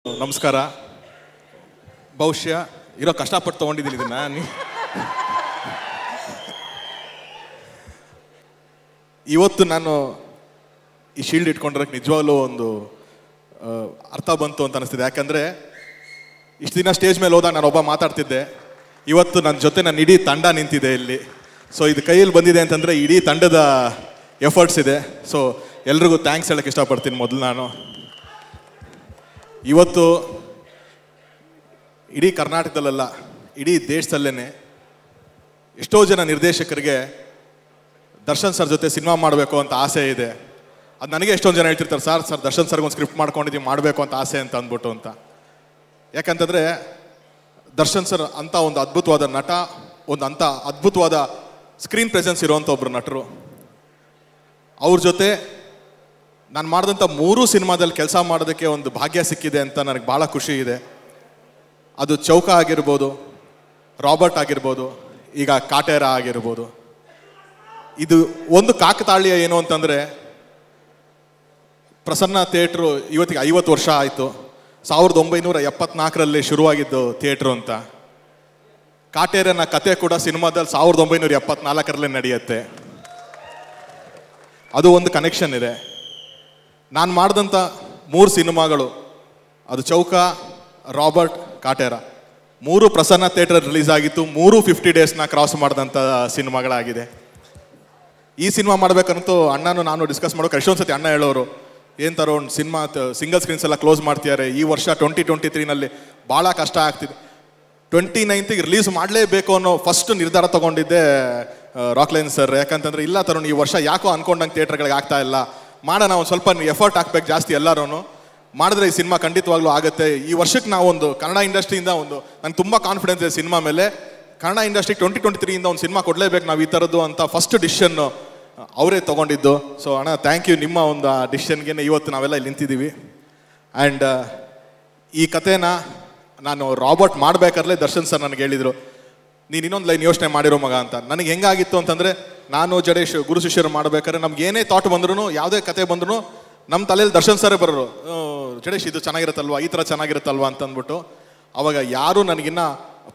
ನಮಸ್ಕಾರ. ಬಹುಶಃ ಇರೋ ಕಷ್ಟಪಟ್ಟು ತೊಗೊಂಡಿದ್ದೀನಿ ಇದನ್ನ. ಇವತ್ತು ನಾನು ಈ ಶೀಲ್ಡ್ ಇಟ್ಕೊಂಡಿರೋಕ್ಕೆ ನಿಜವಾಗ್ಲೂ ಒಂದು ಅರ್ಥ ಬಂತು ಅಂತ ಅನಿಸ್ತಿದೆ. ಯಾಕಂದರೆ ಇಷ್ಟು ದಿನ ಸ್ಟೇಜ್ ಮೇಲೆ ಹೋದಾಗ ನಾನು ಒಬ್ಬ ಮಾತಾಡ್ತಿದ್ದೆ. ಇವತ್ತು ನನ್ನ ಜೊತೆ ನನ್ನ ಇಡೀ ತಂಡ ನಿಂತಿದೆ ಇಲ್ಲಿ. ಸೊ ಇದು ಕೈಯಲ್ಲಿ ಬಂದಿದೆ ಅಂತಂದರೆ ಇಡೀ ತಂಡದ ಎಫರ್ಟ್ಸ್ ಇದೆ. ಸೊ ಎಲ್ರಿಗೂ ಥ್ಯಾಂಕ್ಸ್ ಹೇಳೋಕ್ಕೆ ಇಷ್ಟಪಡ್ತೀನಿ. ಮೊದಲು ನಾನು ಇವತ್ತು ಇಡೀ ಕರ್ನಾಟಕದಲ್ಲ, ಇಡೀ ದೇಶದಲ್ಲೇ ಎಷ್ಟೋ ಜನ ನಿರ್ದೇಶಕರಿಗೆ ದರ್ಶನ್ ಸರ್ ಜೊತೆ ಸಿನಿಮಾ ಮಾಡಬೇಕು ಅಂತ ಆಸೆ ಇದೆ. ಅದು ನನಗೆ ಎಷ್ಟೊಂದು ಜನ ಹೇಳ್ತಿರ್ತಾರೆ, ಸರ್ ದರ್ಶನ್ ಸರ್ಗೆ ಒಂದು ಸ್ಕ್ರಿಪ್ಟ್ ಮಾಡ್ಕೊಂಡಿದ್ದೀವಿ, ಮಾಡಬೇಕು ಅಂತ ಆಸೆ ಅಂತ ಅಂದ್ಬಿಟ್ಟು ಅಂತ. ಯಾಕಂತಂದರೆ ದರ್ಶನ್ ಸರ್ ಅಂಥ ಒಂದು ಅದ್ಭುತವಾದ ನಟ, ಒಂದು ಅಂಥ ಅದ್ಭುತವಾದ ಸ್ಕ್ರೀನ್ ಪ್ರೆಸೆನ್ಸ್ ಇರೋವಂಥ ಒಬ್ಬರು ನಟರು. ಅವ್ರ ಜೊತೆ ನಾನು ಮಾಡಿದಂಥ 3 ಸಿನಿಮಾದಲ್ಲಿ ಕೆಲಸ ಮಾಡೋದಕ್ಕೆ ಒಂದು ಭಾಗ್ಯ ಸಿಕ್ಕಿದೆ ಅಂತ ನನಗೆ ಭಾಳ ಖುಷಿ ಇದೆ. ಅದು ಚೌಕ ಆಗಿರ್ಬೋದು, ರಾಬರ್ಟ್ ಆಗಿರ್ಬೋದು, ಈಗ ಕಾಟೇರ ಆಗಿರ್ಬೋದು. ಇದು ಒಂದು ಕಾಕತಾಳೀಯ ಏನು ಅಂತಂದರೆ, ಪ್ರಸನ್ನ ಥಿಯೇಟ್ರು ಇವತ್ತಿಗೆ 50 ವರ್ಷ ಆಯಿತು. 1974ರಲ್ಲಿ ಶುರುವಾಗಿದ್ದು ಥಿಯೇಟ್ರು ಅಂತ. ಕಾಟೇರನ ಕತೆ ಕೂಡ ಸಿನಿಮಾದಲ್ಲಿ 1974ರಲ್ಲೇ ನಡೆಯುತ್ತೆ. ಅದು ಒಂದು ಕನೆಕ್ಷನ್ ಇದೆ. ನಾನು ಮಾಡಿದಂಥ 3 ಸಿನಿಮಾಗಳು, ಅದು ಚೌಕ, Robert, Kaatera, 3 Prasanna theatre release ಆಗಿತ್ತು. 3 50 ಡೇಸ್ನ ಕ್ರಾಸ್ ಮಾಡಿದಂಥ ಸಿನಿಮಾಗಳಾಗಿದೆ. ಈ ಸಿನಿಮಾ ಮಾಡ್ಬೇಕಂತೂ ಅಣ್ಣನೂ ನಾನು ಡಿಸ್ಕಸ್ ಮಾಡೋಕೆ ಎಷ್ಟೊಂದು ಸತಿ ಅಣ್ಣ ಹೇಳೋರು, ಏನು ಥರ ಒಂದು ಸಿನಿಮಾ ಸಿಂಗಲ್ ಸ್ಕ್ರೀನ್ಸ್ ಎಲ್ಲ ಕ್ಲೋಸ್ ಮಾಡ್ತಿದ್ದಾರೆ, ಈ ವರ್ಷ 2023ನಲ್ಲಿ ಭಾಳ ಕಷ್ಟ ಆಗ್ತಿದೆ, 29th ರಿಲೀಸ್ ಮಾಡಲೇಬೇಕು ಅನ್ನೋ ಫಸ್ಟ್ ನಿರ್ಧಾರ ತೊಗೊಂಡಿದ್ದೆ ರಾಕ್ಲೈನ್ ಸರ್. ಯಾಕಂತಂದರೆ ಇಲ್ಲ ತರುಣ್, ಈ ವರ್ಷ ಯಾಕೋ ಅಂದ್ಕೊಂಡಂಗೆ ಥಿಯೇಟ್ರ್ಗಳಿಗೆ ಆಗ್ತಾ ಇಲ್ಲ, ಮಾಡೋಣ, ಒಂದು ಸ್ವಲ್ಪ ಎಫರ್ಟ್ ಹಾಕ್ಬೇಕು ಜಾಸ್ತಿ ಎಲ್ಲರೂ, ಮಾಡಿದ್ರೆ ಈ ಸಿನಿಮಾ ಖಂಡಿತವಾಗ್ಲೂ ಆಗುತ್ತೆ. ಈ ವರ್ಷಕ್ಕೆ ನಾವು ಒಂದು ಕನ್ನಡ ಇಂಡಸ್ಟ್ರಿಯಿಂದ ನಂಗೆ ತುಂಬ ಕಾನ್ಫಿಡೆನ್ಸ್ ಇದೆ ಸಿನಿಮಾ ಮೇಲೆ. ಕನ್ನಡ ಇಂಡಸ್ಟ್ರಿ 2023ಇಂದ ಒಂದು ಸಿನಿಮಾ ಕೊಡಲೇಬೇಕು ನಾವು ಈ ಥರದ್ದು ಅಂತ ಫಸ್ಟ್ ಡಿಸಿಷನ್ನು ಅವರೇ ತೊಗೊಂಡಿದ್ದು. ಸೊ ಅಣ್ಣ ಥ್ಯಾಂಕ್ ಯು, ನಿಮ್ಮ ಒಂದು ಡಿಸಿಷನ್ಗೆ ಇವತ್ತು ನಾವೆಲ್ಲ ಇಲ್ಲಿ ನಿಂತಿದ್ದೀವಿ. ಆ್ಯಂಡ್ ಈ ಕಥೆನ ನಾನು ರಾಬರ್ಟ್ ಮಾಡಬೇಕಾದ್ರೆ ದರ್ಶನ್ ಸರ್ ನನಗೆ ಹೇಳಿದರು, ನೀನು ಇನ್ನೊಂದು ಲೈನ್ ಯೋಚನೆ ಮಾಡಿರೋ ಮಗ ಅಂತ. ನನಗೆ ಹೆಂಗಾಗಿತ್ತು ಅಂತಂದರೆ, ನಾನು ಜಡೇಶ್ ಗುರು ಶಿಷ್ಯರು ಮಾಡಬೇಕಾದ್ರೆ ನಮ್ಗೆ ಏನೇ ಥಾಟ್ ಬಂದ್ರೂ, ಯಾವುದೇ ಕತೆ ಬಂದ್ರೂ ನಮ್ಮ ತಲೆಯಲ್ಲಿ ದರ್ಶನ್ ಸರೇ ಬರೋರು, ಜಡೇಶ್ ಇದು ಚೆನ್ನಾಗಿರುತ್ತಲ್ವ, ಈ ಥರ ಚೆನ್ನಾಗಿರುತ್ತಲ್ವ ಅಂತ ಅಂದ್ಬಿಟ್ಟು. ಅವಾಗ ಯಾರು ನನಗಿನ್ನ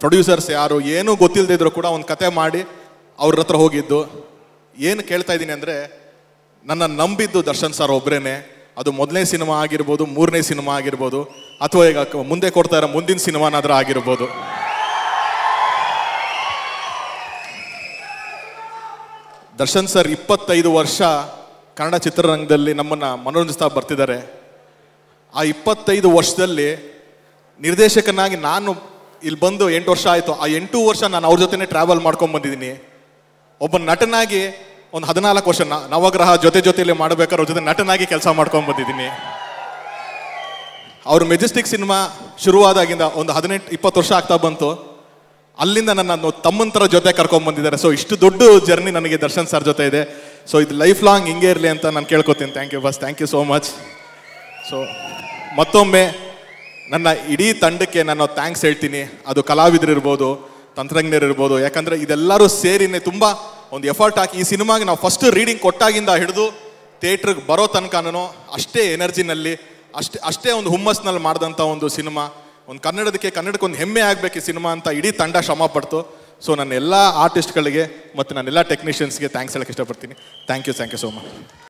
ಪ್ರೊಡ್ಯೂಸರ್ಸ್ ಯಾರು ಏನೂ ಗೊತ್ತಿಲ್ಲದೆ ಇದ್ರು ಕೂಡ ಒಂದು ಕತೆ ಮಾಡಿ ಅವ್ರ ಹತ್ರ ಹೋಗಿದ್ದು. ಏನು ಕೇಳ್ತಾ ಇದ್ದೀನಿ ಅಂದರೆ, ನನ್ನ ನಂಬಿದ್ದು ದರ್ಶನ್ ಸರ್ ಒಬ್ಬರೇ. ಅದು ಮೊದಲನೇ ಸಿನಿಮಾ ಆಗಿರ್ಬೋದು, 3ನೇ ಸಿನಿಮಾ ಆಗಿರ್ಬೋದು, ಅಥವಾ ಈಗ ಮುಂದೆ ಕೊಡ್ತಾ ಇರೋ ಮುಂದಿನ ಸಿನಿಮಾನಾದ್ರೂ ಆಗಿರ್ಬೋದು. ದರ್ಶನ್ ಸರ್ 25 ವರ್ಷ ಕನ್ನಡ ಚಿತ್ರರಂಗದಲ್ಲಿ ನಮ್ಮನ್ನು ಮನೋರಂಜಿಸ್ತಾ ಬರ್ತಿದ್ದಾರೆ. ಆ 25 ವರ್ಷದಲ್ಲಿ ನಿರ್ದೇಶಕನಾಗಿ ನಾನು ಇಲ್ಲಿ ಬಂದು 8 ವರ್ಷ ಆಯಿತು. ಆ 8 ವರ್ಷ ನಾನು ಅವ್ರ ಜೊತೆನೇ ಟ್ರಾವೆಲ್ ಮಾಡ್ಕೊಂಡು ಬಂದಿದ್ದೀನಿ. ಒಬ್ಬ ನಟನಾಗಿ ಒಂದು 14 ವರ್ಷ ನವಗ್ರಹ ಜೊತೆಯಲ್ಲಿ ಮಾಡಬೇಕಾದ್ರೆ ಅವ್ರ ಜೊತೆ ನಟನಾಗಿ ಕೆಲಸ ಮಾಡ್ಕೊಂಡು ಬಂದಿದ್ದೀನಿ. ಅವ್ರ ಮೆಜೆಸ್ಟಿಕ್ ಸಿನಿಮಾ ಶುರುವಾದಾಗಿಂದ ಒಂದು 18-20 ವರ್ಷ ಆಗ್ತಾ ಬಂತು. ಅಲ್ಲಿಂದ ನನ್ನ ತಮ್ಮನ ಥರ ಜೊತೆ ಕರ್ಕೊಂಡ್ಬಂದಿದ್ದಾರೆ. ಸೊ ಇಷ್ಟು ದೊಡ್ಡ ಜರ್ನಿ ನನಗೆ ದರ್ಶನ್ ಸರ್ ಜೊತೆ ಇದೆ. ಸೊ ಇದು ಲೈಫ್ ಲಾಂಗ್ ಹಿಂಗೆ ಇರಲಿ ಅಂತ ನಾನು ಕೇಳ್ಕೊತೀನಿ. ಥ್ಯಾಂಕ್ ಯು ಬಸ್, thank you so much. So ಮತ್ತೊಮ್ಮೆ ನನ್ನ ಇಡೀ ತಂಡಕ್ಕೆ ನಾನು ಥ್ಯಾಂಕ್ಸ್ ಹೇಳ್ತೀನಿ. ಅದು ಕಲಾವಿದರಿರ್ಬೋದು, ತಂತ್ರಜ್ಞರಿರ್ಬೋದು, ಯಾಕಂದರೆ ಇದೆಲ್ಲರೂ ಸೇರಿನೇ ತುಂಬ ಒಂದು ಎಫರ್ಟ್ ಹಾಕಿ ಈ ಸಿನಿಮಾಗೆ ನಾವು ಫಸ್ಟ್ ರೀಡಿಂಗ್ ಕೊಟ್ಟಾಗಿಂದ ಹಿಡಿದು ಥಿಯೇಟ್ರಿಗೆ ಬರೋ ತನಕನೂ ಅಷ್ಟೇ ಎನರ್ಜಿನಲ್ಲಿ, ಅಷ್ಟೇ ಒಂದು ಹುಮ್ಮಸ್ನಲ್ಲಿ ಮಾಡಿದಂಥ ಒಂದು ಸಿನಿಮಾ. ಒಂದು ಕನ್ನಡಕ್ಕೆ ಒಂದು ಹೆಮ್ಮೆ ಆಗಬೇಕು ಈ ಸಿನಿಮಾ ಅಂತ ಇಡೀ ತಂಡ ಶ್ರಮ ಪಡ್ತು. ಸೊ ನನ್ನ ಎಲ್ಲ ಆರ್ಟಿಸ್ಟ್ಗಳಿಗೆ ಮತ್ತು ನನ್ನೆಲ್ಲ ಟೆಕ್ನಿಷಿಯನ್ಸ್ಗೆ ಥ್ಯಾಂಕ್ಸ್ ಹೇಳಕ್ಕೆ ಇಷ್ಟಪಡ್ತೀನಿ. Thank you so much.